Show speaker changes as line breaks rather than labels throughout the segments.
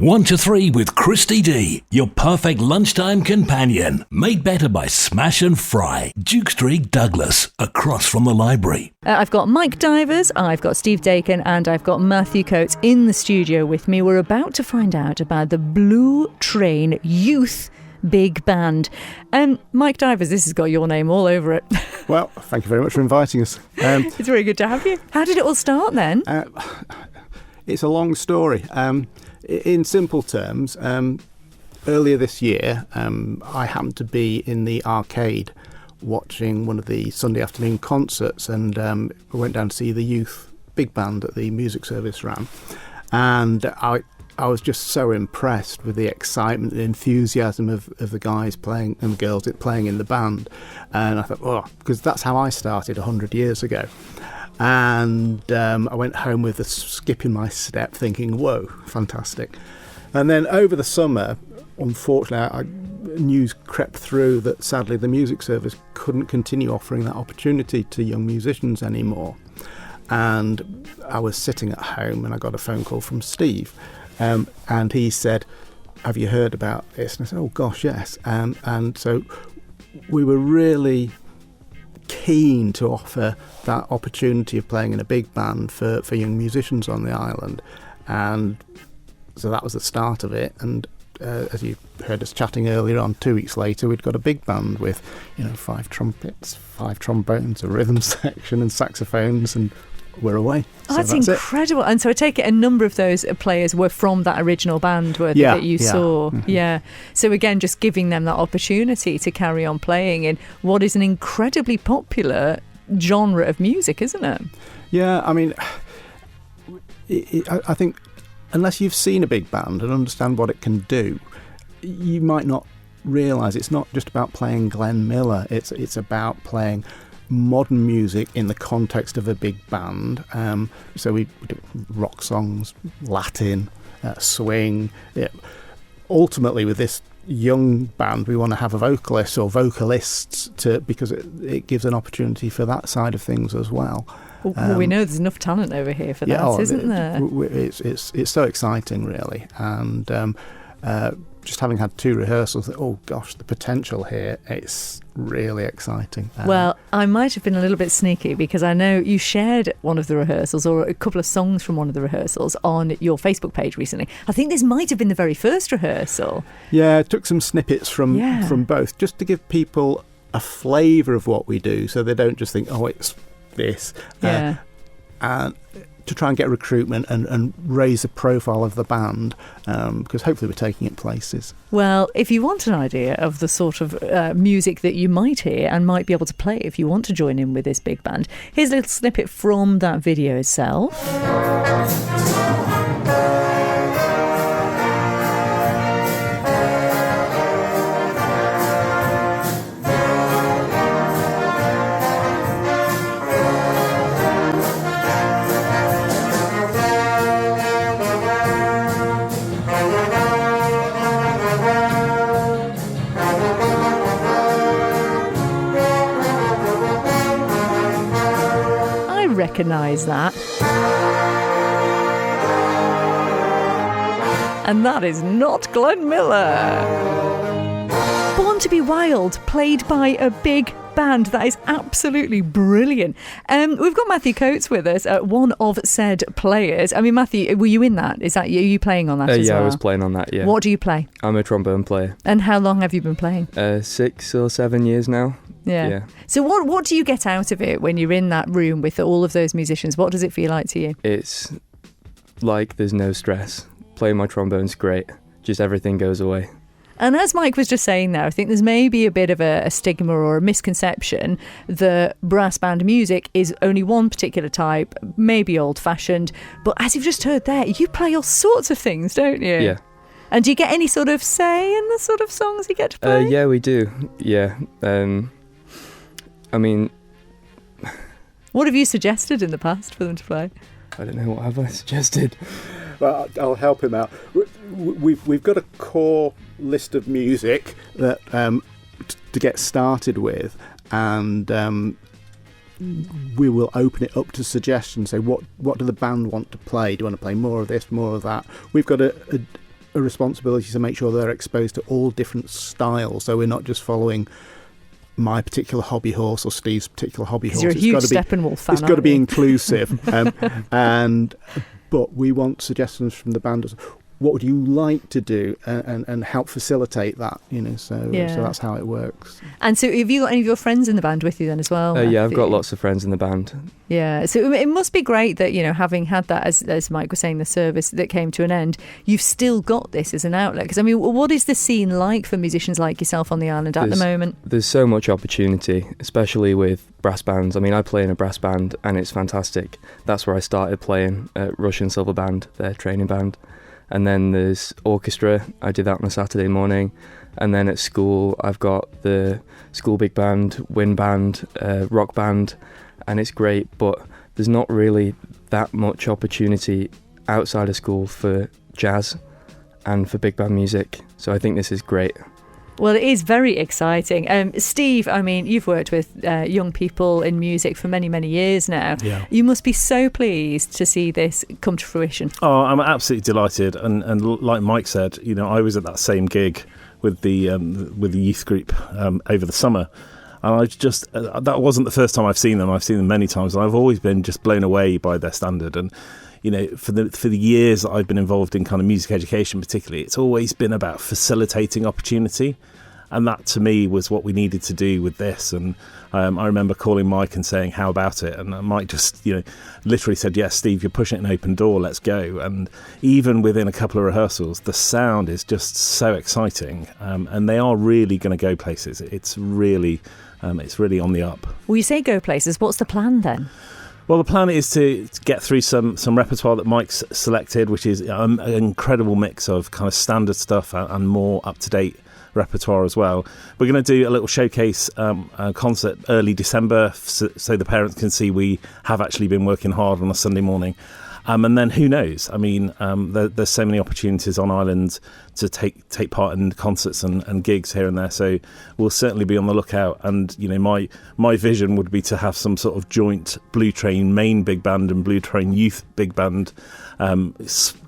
1 to 3 with Christy D, your perfect lunchtime companion. Made better by Smash and Fry, Duke Street, Douglas, across from the library.
I've got Mike Divers, I've got Steve Dakin, and I've got Matthew Coates in the studio with me. We're about to find out about the Blue Train Youth Big Band. Mike Divers, this has got your name all over it.
Well, thank you very much for inviting us.
It's very good to have you. How did it all start then?
It's a long story. In simple terms, earlier this year, I happened to be in the arcade watching one of the Sunday afternoon concerts, and I went down to see the youth big band that the music service ran. And I was just so impressed with the excitement, the enthusiasm of the guys playing and the girls playing in the band. And I thought, because that's how I started 100 years ago. And I went home with a skip in my step thinking, whoa, fantastic. And then over the summer, unfortunately, news crept through that sadly the music service couldn't continue offering that opportunity to young musicians anymore. And I was sitting at home and I got a phone call from Steve. And he said, have you heard about this? And I said, oh gosh, yes. And so we were really keen to offer that opportunity of playing in a big band for young musicians on the island. And so that was the start of it. And as you heard us chatting earlier on, 2 weeks later, we'd got a big band with, 5 trumpets, 5 trombones, a rhythm section and saxophones, and we're away.
Oh, that's incredible. And so I take it a number of those players were from that original band that you saw. Mm-hmm. Yeah. So again, just giving them that opportunity to carry on playing in what is an incredibly popular genre of music, isn't it? Yeah,
I mean, I think unless you've seen a big band and understand what it can do, you might not realise it's not just about playing Glenn Miller. It's about playing modern music in the context of a big band. So we do rock songs, Latin, swing. Yeah. Ultimately, with this young band, we want to have a vocalist or vocalists because it gives an opportunity for that side of things as well.
Well, we know there's enough talent over here for that, isn't there?
It's so exciting, really. And just having had 2 rehearsals, oh gosh, the potential here, it's really exciting.
Well, I might have been a little bit sneaky because I know you shared one of the rehearsals or a couple of songs from one of the rehearsals on your Facebook page recently. I think this might have been the very first rehearsal.
Yeah, I took some snippets from both just to give people a flavour of what we do so they don't just think, oh, it's this.
Yeah.
And to try and get recruitment and raise the profile of the band, because hopefully we're taking it places.
Well, if you want an idea of the sort of music that you might hear and might be able to play if you want to join in with this big band, here's a little snippet from that video itself. Recognise that. And that is not Glenn Miller. Born to be Wild, played by a big band. That is absolutely brilliant. We've got Matthew Coates with us, one of said players. I mean, Matthew, were you in that? Are you playing on that as well?
Yeah, I was playing on that, yeah.
What do you play?
I'm a trombone player.
And how long have you been playing?
6 or 7 years now.
Yeah. So what do you get out of it when you're in that room with all of those musicians? What does it feel like to you?
It's like there's no stress. Playing my trombone's great. Just everything goes away.
And as Mike was just saying there, I think there's maybe a bit of a stigma or a misconception that brass band music is only one particular type, maybe old-fashioned. But as you've just heard there, you play all sorts of things, don't you?
Yeah.
And do you get any sort of say in the sort of songs you get to play?
Yeah, we do. Yeah. I mean...
What have you suggested in the past for them to play?
I don't know, what have I suggested?
Well, I'll help him out. We've got a core list of music that to get started with, and we will open it up to suggestions. Say, what do the band want to play? Do you want to play more of this, more of that? We've got a a responsibility to make sure they're exposed to all different styles. So we're not just following my particular hobby horse or Steve's particular hobby horse.
You're a huge Steppenwolf fan.
It's got to be inclusive. But we want suggestions from the band. What would you like to do, and help facilitate that? So that's how it works.
And so, have you got any of your friends in the band with you then as well?
Yeah, I've got lots of friends in the band.
Yeah, so it must be great that, having had that, as Mike was saying, the service that came to an end, you've still got this as an outlet. Because, what is the scene like for musicians like yourself on the island at the moment?
There's so much opportunity, especially with brass bands. I play in a brass band and it's fantastic. That's where I started playing at Russian Silver Band, their training band. And then there's orchestra. I did that on a Saturday morning. And then at school, I've got the school big band, wind band, rock band, and it's great. But there's not really that much opportunity outside of school for jazz and for big band music. So I think this is great.
Well, it is very exciting. Steve, you've worked with young people in music for many, many years now.
Yeah.
You must be so pleased to see this come to fruition.
Oh, I'm absolutely delighted. And like Mike said, I was at that same gig with the youth group over the summer. And I just, that wasn't the first time I've seen them. I've seen them many times. And I've always been just blown away by their standard. And for the years that I've been involved in kind of music education particularly, it's always been about facilitating opportunity. And that, to me, was what we needed to do with this. And I remember calling Mike and saying, how about it? And Mike just, literally said, yes, Steve, you're pushing an open door, let's go. And even within a couple of rehearsals, the sound is just so exciting. And they are really going to go places. It's really on the up.
Well, you say go places. What's the plan then?
Well, the plan is to get through some repertoire that Mike's selected, which is an incredible mix of kind of standard stuff and more up-to-date repertoire as well. We're going to do a little showcase concert early December so the parents can see we have actually been working hard on a Sunday morning. And then who knows? There's so many opportunities on Ireland to take part in concerts and gigs here and there. So we'll certainly be on the lookout. And my vision would be to have some sort of joint Blue Train main big band and Blue Train youth big band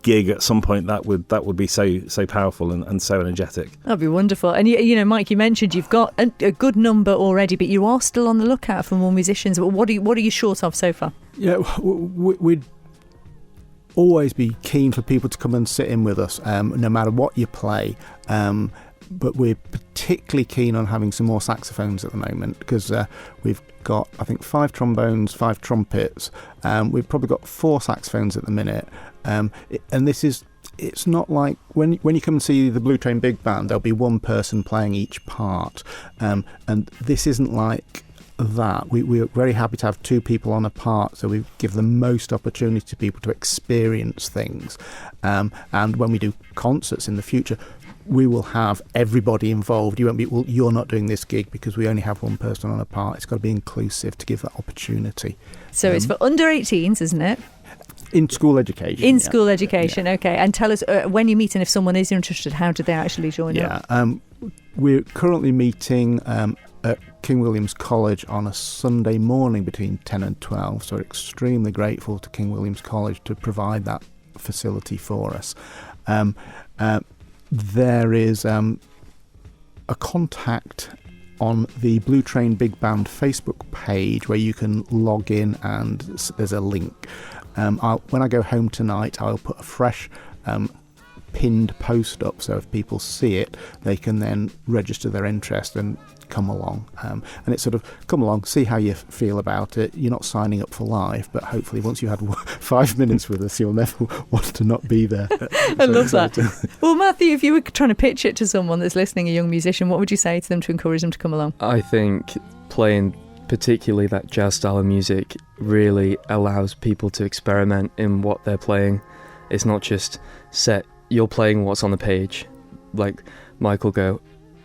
gig at some point. That would be so powerful and so energetic.
That'd be wonderful. And Mike, you mentioned you've got a good number already, but you are still on the lookout for more musicians. What are you short of so far?
Yeah, we'd always be keen for people to come and sit in with us, no matter what you play. But we're particularly keen on having some more saxophones at the moment because we've got, I think, 5 trombones, 5 trumpets. We've probably got 4 saxophones at the minute. And it's not like when you come and see the Blue Train Big Band, there'll be one person playing each part. And this isn't like that. We're very happy to have 2 people on a part, so we give the most opportunity to people to experience things. And when we do concerts in the future, we will have everybody involved. You won't be, well, you're not doing this gig because we only have one person on a part. It's got to be inclusive to give that opportunity.
So it's for under 18s, isn't it?
In school education.
In school education, yeah. Okay. And tell us, when you meet and if someone is interested, how do they actually join up?
We're currently meeting at King William's College on a Sunday morning between 10 and 12, so we're extremely grateful to King William's College to provide that facility for us. There is a contact on the Blue Train Big Band Facebook page where you can log in and there's a link. When I go home tonight, I'll put a fresh pinned post up, so if people see it, they can then register their interest and come along. And it's sort of come along, see how you feel about it. You're not signing up for live, but hopefully once you had 5 minutes with us, you'll never want to not be there.
I love that. Well, Matthew, if you were trying to pitch it to someone that's listening, a young musician, what would you say to them to encourage them to come along?
I think playing particularly that jazz style of music really allows people to experiment in what they're playing. It's not just set, you're playing what's on the page. Like Mike will go,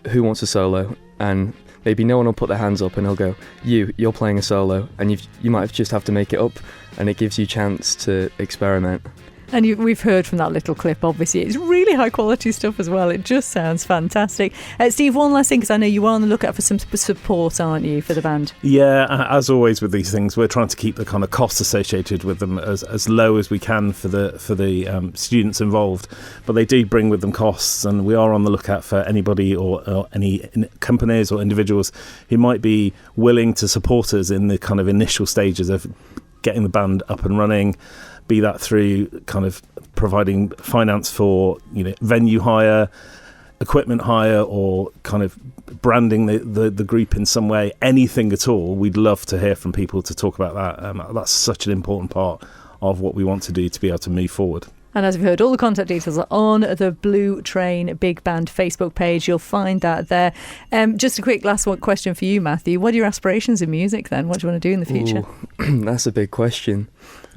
who wants a solo? And maybe no one will put their hands up and he'll go, you're playing a solo, and you might just have to make it up, and it gives you a chance to experiment.
And we've heard from that little clip, obviously. It's really high quality stuff as well. It just sounds fantastic. Steve, one last thing, because I know you are on the lookout for some support, aren't you, for the band?
Yeah, as always with these things, we're trying to keep the kind of costs associated with them as low as we can for the students involved. But they do bring with them costs, and we are on the lookout for anybody or any companies or individuals who might be willing to support us in the kind of initial stages of getting the band up and running, be that through kind of providing finance for venue hire, equipment hire, or kind of branding the group in some way, anything at all. We'd love to hear from people to talk about that. That's such an important part of what we want to do to be able to move forward.
And as you've heard, all the contact details are on the Blue Train Big Band Facebook page. You'll find that there. Just a quick last one question for you, Matthew. What are your aspirations in music then? What do you want to do in the future?
Ooh, that's a big question.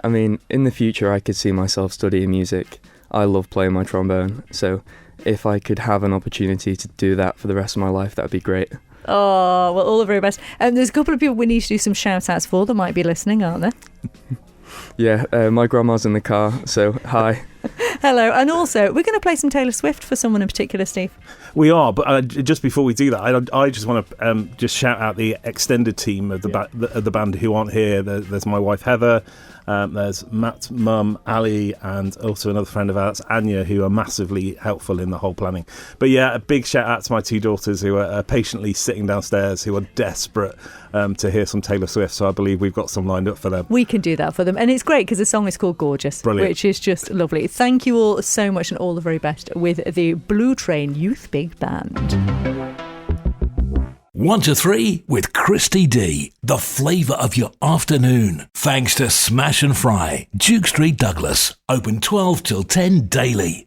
I mean, in the future, I could see myself studying music. I love playing my trombone. So if I could have an opportunity to do that for the rest of my life, that would be great.
Oh, well, all the very best. There's a couple of people we need to do some shout-outs for that might be listening, aren't there?
Yeah, my grandma's in the car, so hi.
Hello. And also, we're going to play some Taylor Swift for someone in particular, Steve.
We are, but just before we do that, I just want to just shout out the extended team of the band who aren't here. There's my wife Heather, there's Matt's mum Ali, and also another friend of ours, Anya, who are massively helpful in the whole planning. But yeah, a big shout out to my two daughters who are patiently sitting downstairs, who are desperate to hear some Taylor Swift. So I believe we've got some lined up for them.
We can do that for them, and it's great because the song is called Gorgeous.
Brilliant.
Which is just lovely. Thank you all so much, and all the very best with the Blue Train Youth Big Band.
1 to 3 with Christy D, the flavour of your afternoon. Thanks to Smash and Fry, Duke Street, Douglas. Open 12 till 10 daily.